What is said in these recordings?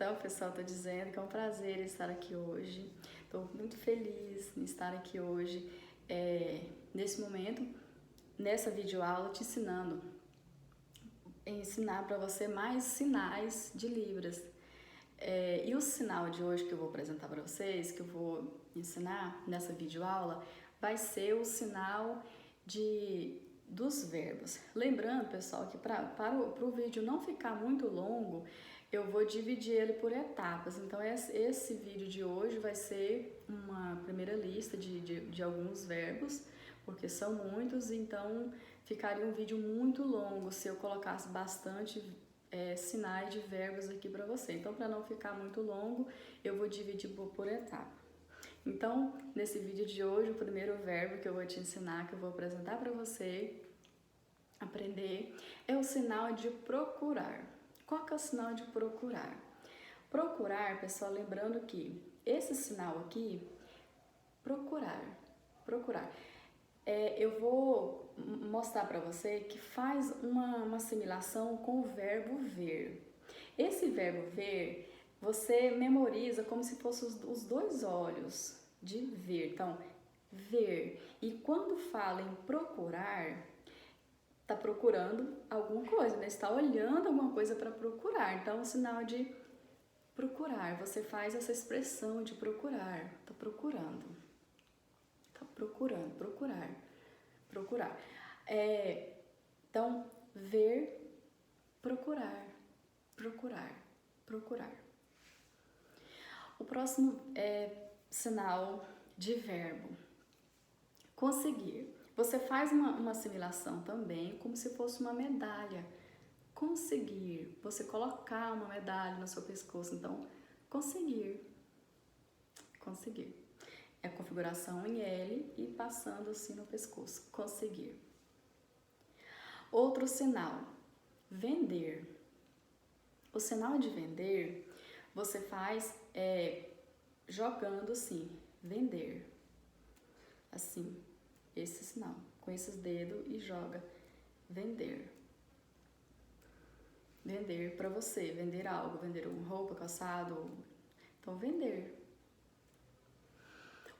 Então, pessoal, estou dizendo que é um prazer estar aqui hoje. Estou muito feliz em estar aqui hoje, nesse momento, nessa videoaula, te ensinar para você mais sinais de Libras. E o sinal de hoje que eu vou apresentar para vocês, que eu vou ensinar nessa videoaula, vai ser o sinal dos verbos. Lembrando, pessoal, que para o vídeo não ficar muito longo, eu vou dividir ele por etapas. Então, esse vídeo de hoje vai ser uma primeira lista de alguns verbos, porque são muitos, então ficaria um vídeo muito longo se eu colocasse bastante sinais de verbos aqui para você. Então, para não ficar muito longo, eu vou dividir por etapa. Então, nesse vídeo de hoje, o primeiro verbo que eu vou te ensinar, que eu vou apresentar para você aprender, é o sinal de procurar. Qual que é o sinal de procurar? Procurar, pessoal, lembrando que esse sinal aqui, procurar, eu vou mostrar para você que faz uma assimilação com o verbo ver. Esse verbo ver, você memoriza como se fossem os dois olhos de ver. Então, ver. E quando fala em procurar, está procurando alguma coisa, né? Está olhando alguma coisa para procurar. Então, o sinal de procurar, você faz essa expressão de procurar. Está procurando. Está procurando, procurar. Então, ver, procurar. O próximo sinal de verbo, conseguir. Você faz uma assimilação também, como se fosse uma medalha. Conseguir, você colocar uma medalha no seu pescoço. Então, conseguir. É a configuração em L e passando assim no pescoço. Conseguir. Outro sinal, vender. O sinal de vender, você faz jogando assim, vender. Assim, esse sinal, com esses dedos e joga, vender. Vender para você, vender algo, vender uma roupa, calçado. Então, vender.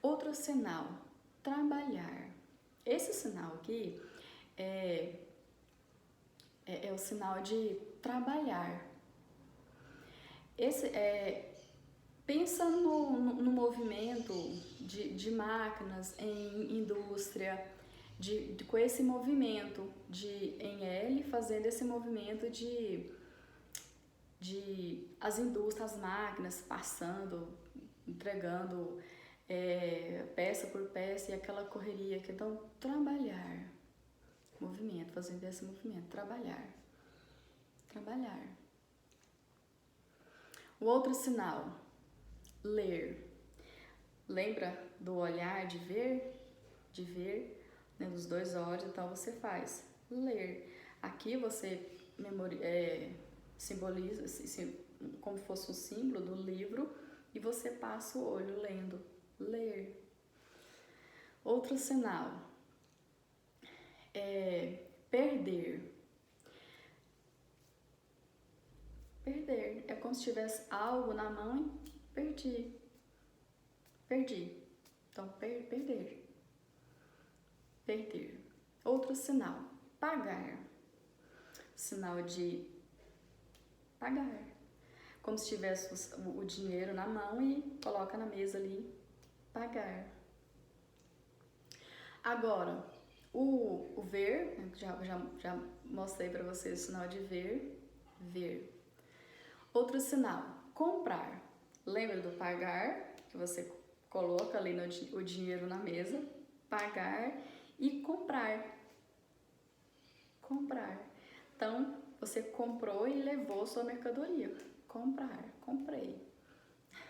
Outro sinal, trabalhar. Esse sinal aqui é o sinal de trabalhar. Pensa no movimento de máquinas em indústria, com esse movimento em L, fazendo esse movimento de as indústrias, as máquinas passando, entregando peça por peça e aquela correria. Então, trabalhar, movimento, fazendo esse movimento, trabalhar. O outro sinal, ler. Lembra do olhar, de ver, né, dos dois olhos? Então você faz ler. Aqui você simboliza como se fosse um símbolo do livro e você passa o olho lendo, ler. Outro sinal, perder. Perder é como se tivesse algo na mão e perdi. Então, perder. Outro sinal, pagar. Sinal de pagar. Como se tivesse o dinheiro na mão e coloca na mesa ali, pagar. Agora, o ver, já mostrei para vocês o sinal de ver. Outro sinal, comprar. Lembra do pagar, que você coloca ali o dinheiro na mesa, pagar e comprar. Então, você comprou e levou sua mercadoria. Comprei.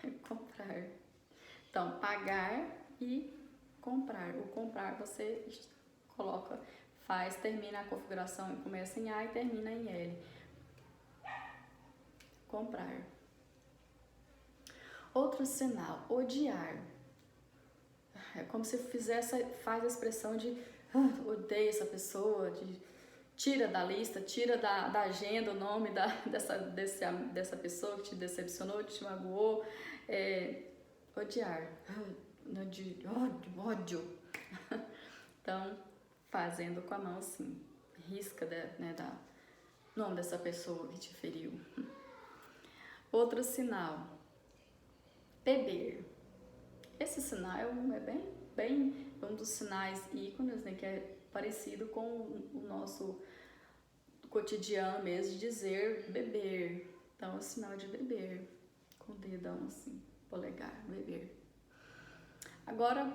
Então, pagar e comprar. O comprar você coloca, termina a configuração, começa em A e termina em L. Comprar. Outro sinal, odiar. É como se faz a expressão de odeio essa pessoa, Tira da lista, tira da agenda o nome dessa pessoa que te decepcionou, que te magoou. Odiar. Ódio. Então, fazendo com a mão assim, risca nome dessa pessoa que te feriu. Outro sinal, beber. Esse sinal é bem um dos sinais ícones, né, que é parecido com o nosso cotidiano mesmo, de dizer beber. Então, é o sinal de beber, com o dedão assim, polegar, beber. Agora,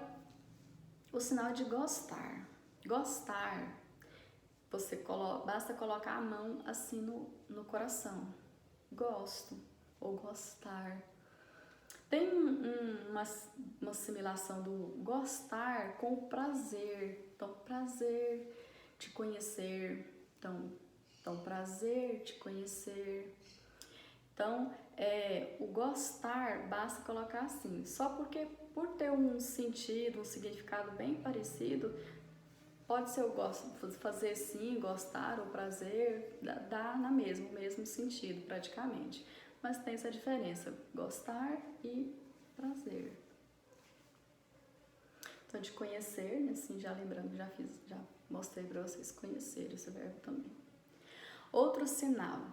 o sinal de gostar. Gostar, basta colocar a mão assim no coração. Gosto ou gostar. Tem uma assimilação do gostar com o prazer. Então, prazer te conhecer. Então prazer te conhecer. Então, o gostar, basta colocar assim. Só porque, por ter um sentido, um significado bem parecido, pode ser fazer sim, gostar ou prazer, dá no mesmo sentido praticamente. Mas tem essa diferença, gostar e prazer. Então, de conhecer, assim, já lembrando, já mostrei para vocês conhecer esse verbo também. Outro sinal,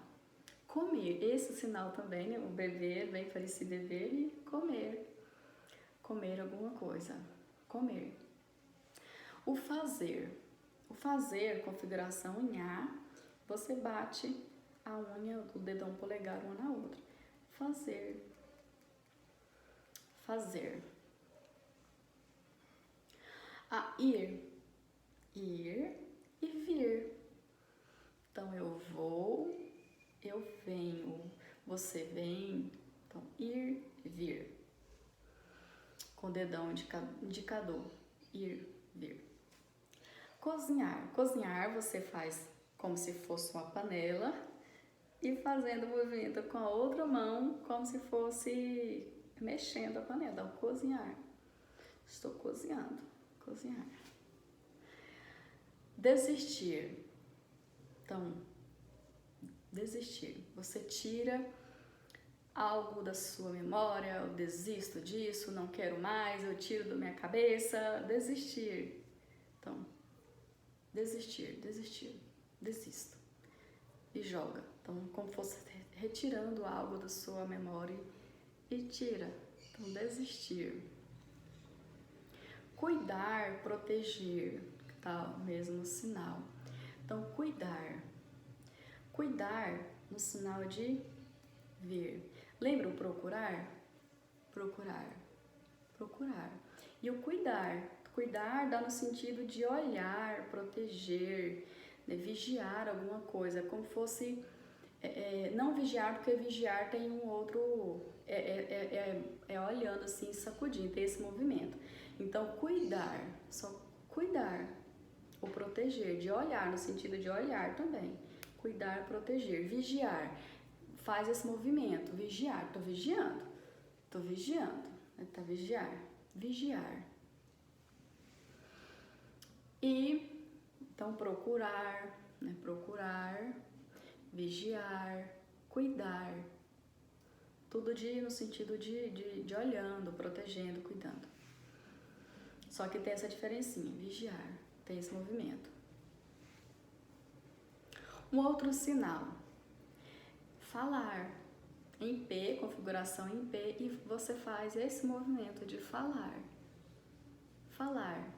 comer. Esse sinal também, né? O beber, bem parecido beber e comer. Comer alguma coisa. Comer. O fazer. O fazer, configuração em A, você bate a unha do dedão polegar uma na outra. Fazer. Fazer. A ir. Ir e vir. Então, eu vou, eu venho, você vem. Então, ir e vir. Com o dedão indicador. Ir, vir. Cozinhar. Cozinhar você faz como se fosse uma panela e fazendo o movimento com a outra mão como se fosse mexendo a panela. Então, cozinhar. Estou cozinhando. Cozinhar. Desistir. Então, desistir. Você tira algo da sua memória, eu desisto disso, não quero mais, eu tiro da minha cabeça. Desistir. Então, desistir, desisto. E joga. Então, como fosse retirando algo da sua memória e tira. Então, desistir. Cuidar, proteger, tá o mesmo sinal. Então, cuidar. Cuidar no sinal de ver. Lembra o procurar? Procurar. Procurar. E o cuidar. Cuidar dá no sentido de olhar, proteger, né, vigiar alguma coisa, como fosse, não vigiar, porque vigiar tem um outro, olhando assim, sacudindo, tem esse movimento. Então, cuidar, só cuidar, ou proteger, de olhar, no sentido de olhar também. Cuidar, proteger, vigiar, faz esse movimento, vigiar, tô vigiando, tá vigiar. E, então, procurar, né? Procurar, vigiar, cuidar. Tudo no sentido de olhando, protegendo, cuidando. Só que tem essa diferencinha, vigiar, tem esse movimento. Um outro sinal, falar. Em P, configuração em P, e você faz esse movimento de falar. Falar.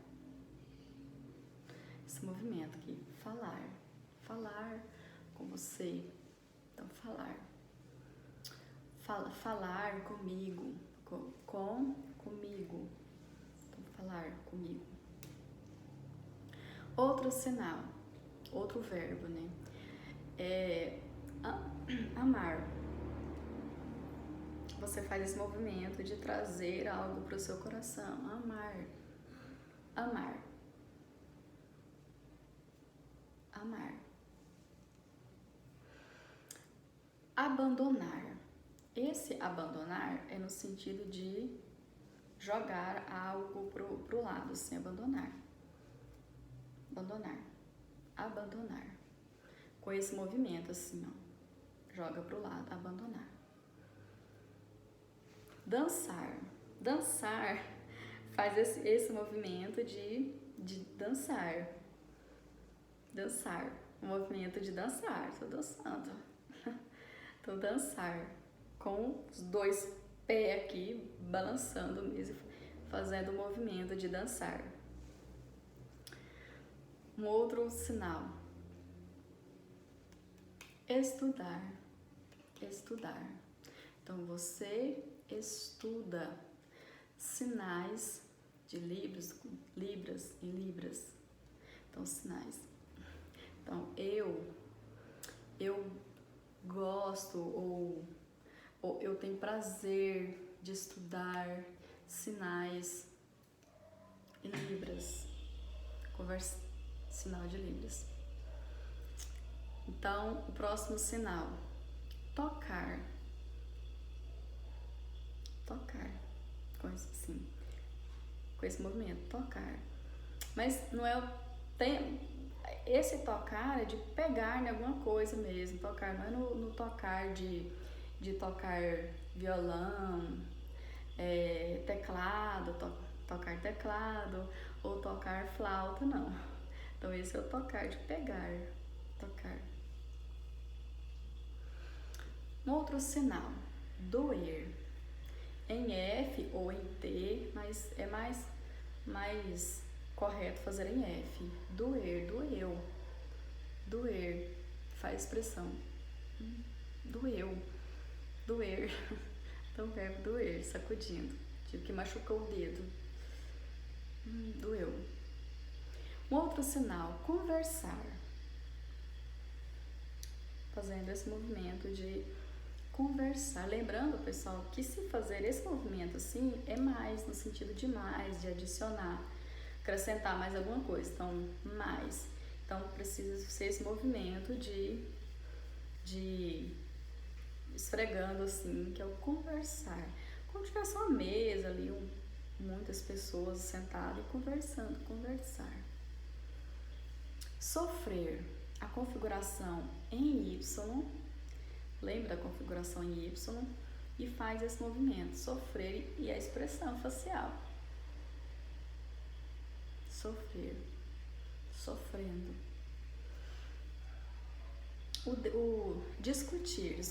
Esse movimento aqui, falar. Falar com você. Então, falar. Falar comigo. Comigo. Então, falar comigo. Outro sinal, outro verbo, né? Amar. Você faz esse movimento de trazer algo para o seu coração. Amar. Amar. Amar. Abandonar. Esse abandonar é no sentido de jogar algo pro lado, assim, abandonar. Abandonar. Abandonar. com esse movimento, assim, ó. Joga pro lado, abandonar. Dançar. Dançar faz esse movimento de dançar. Dançar. O movimento de dançar. Tô dançando. Tô dançar. Com os dois pés aqui, balançando mesmo, fazendo o movimento de dançar. Um outro sinal. Estudar. Estudar. Então, você estuda sinais de libras e libras. Então, sinais. Então, eu gosto ou eu tenho prazer de estudar sinais em libras. Sinal de libras. Então, o próximo sinal. Tocar. Tocar. Com esse movimento. Tocar. Mas não é... Esse tocar é de pegar em alguma coisa mesmo. Tocar não é no tocar de tocar violão, teclado, tocar teclado ou tocar flauta, não. Então esse é o tocar de pegar. Tocar. Um outro sinal. Doer. Em F ou em T, mas é mais correto fazer em F. Doer, doeu. Doer. Faz expressão. Doeu. Doer. Então o verbo doer, sacudindo. Tipo que machucou o dedo. Doeu. Um outro sinal. Conversar. Fazendo esse movimento de conversar. Lembrando, pessoal, que se fazer esse movimento assim, é mais, no sentido de mais, de adicionar, acrescentar mais alguma coisa. Então, mais. Então, precisa ser esse movimento de esfregando assim, que é o conversar. Como se tivesse uma mesa ali, muitas pessoas sentadas e conversando, conversar. Sofrer. A configuração em Y, lembra da configuração em Y, e faz esse movimento, sofrer, e a expressão facial. Sofrer, sofrendo. O discutir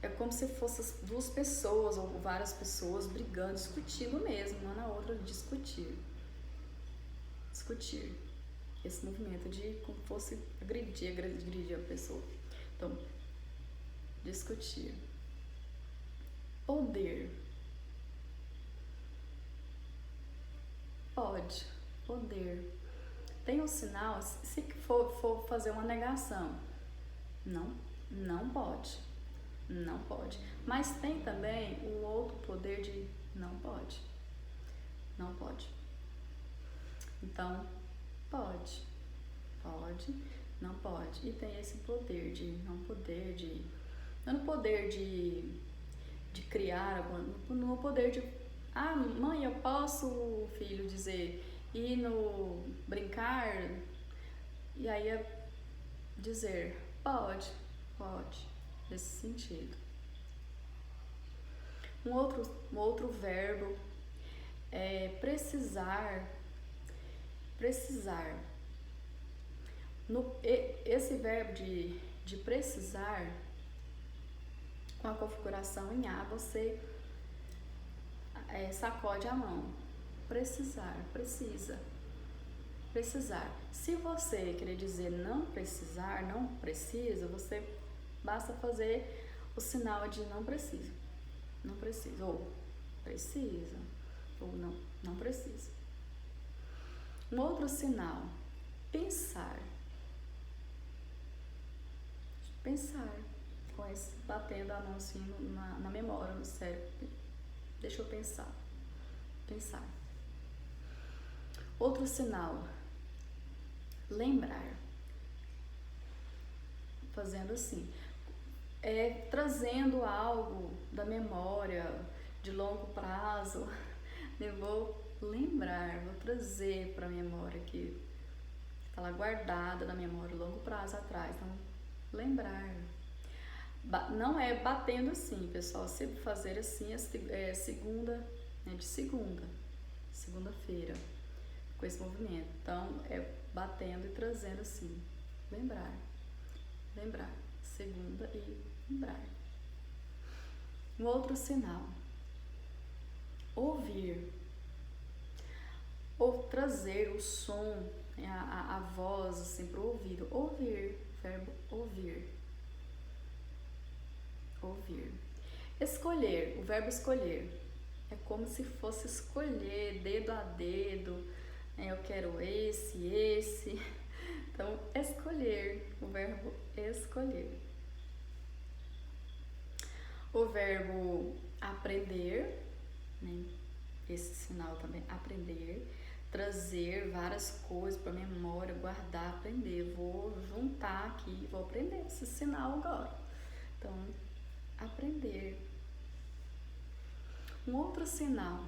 é como se fossem duas pessoas ou várias pessoas brigando, discutindo mesmo, uma na outra, discutir. Esse movimento de como fosse agredir a pessoa. Então, discutir. Poder. Pode. Poder. Tem um sinal, se for fazer uma negação. Não pode. Não pode. Mas tem também o outro poder de não pode. Não pode. Então, pode, não pode. E tem esse poder de não poder de... Não no poder de criar, no poder de... Ah, mãe, eu posso, filho, dizer, ir no brincar, e aí é dizer, pode, nesse sentido. Um outro verbo é precisar. Esse verbo de precisar, com a configuração em A, você sacode a mão. Precisar, precisa. Precisar. Se você querer dizer não precisar, não precisa, você basta fazer o sinal de não precisa. Não precisa. Ou precisa. Ou não precisa. Um outro sinal, pensar. Pensar, com esse batendo a mão assim na memória, no cérebro. Deixa eu pensar. Pensar. Outro sinal, lembrar. Fazendo assim, trazendo algo da memória de longo prazo. Eu vou lembrar, vou trazer para a memória que tá lá guardada na memória, longo prazo atrás. Então, lembrar. Não é batendo assim, pessoal. Se fazer assim, é segunda, né, de segunda-feira, com esse movimento. Então, é batendo e trazendo assim. Lembrar, segunda e lembrar. Um outro sinal. Ouvir. Ou trazer o som, a voz assim para o ouvido. Ouvir, verbo ouvir. Ouvir. Escolher, o verbo escolher. É como se fosse escolher dedo a dedo. Eu quero esse. Então, escolher, o verbo escolher. O verbo aprender, né? Esse sinal também, aprender. Trazer várias coisas para a memória, guardar, aprender. Vou juntar aqui, vou aprender esse sinal agora. Então, aprender. Um outro sinal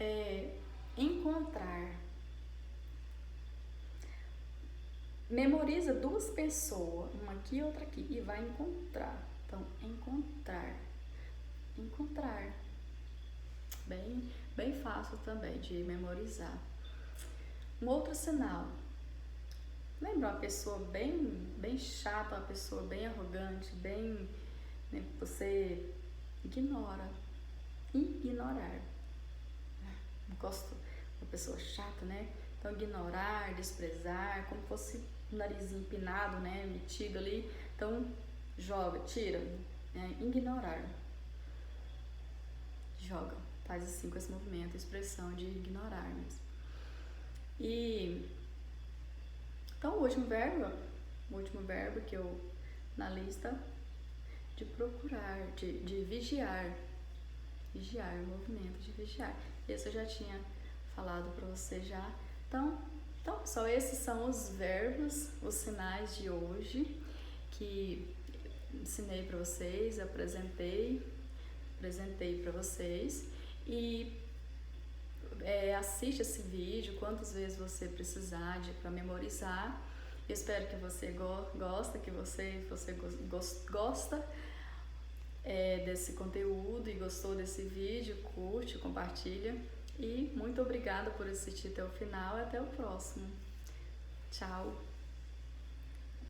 é encontrar. Memoriza duas pessoas, uma aqui e outra aqui, e vai encontrar. Então, encontrar. Bem fácil também de memorizar. Um outro sinal. Lembra uma pessoa bem chata, uma pessoa bem arrogante, né, você ignora. Ignorar. Não gosto de uma pessoa chata, né? Então, ignorar, desprezar, como fosse o narizinho empinado, né? Metido ali. Então, joga, tira, né? Ignorar. Joga. Faz assim com esse movimento, expressão de ignorar mesmo. E então o último verbo que eu na lista de procurar, de vigiar. Vigiar, o movimento de vigiar. Esse eu já tinha falado para você já. Então, pessoal, esses são os verbos, os sinais de hoje que ensinei para vocês, apresentei para vocês. E assiste esse vídeo quantas vezes você precisar para memorizar. Eu espero que você gosta, que você gosta desse conteúdo e gostou desse vídeo, curte, compartilha. E muito obrigada por assistir até o final e até o próximo. Tchau!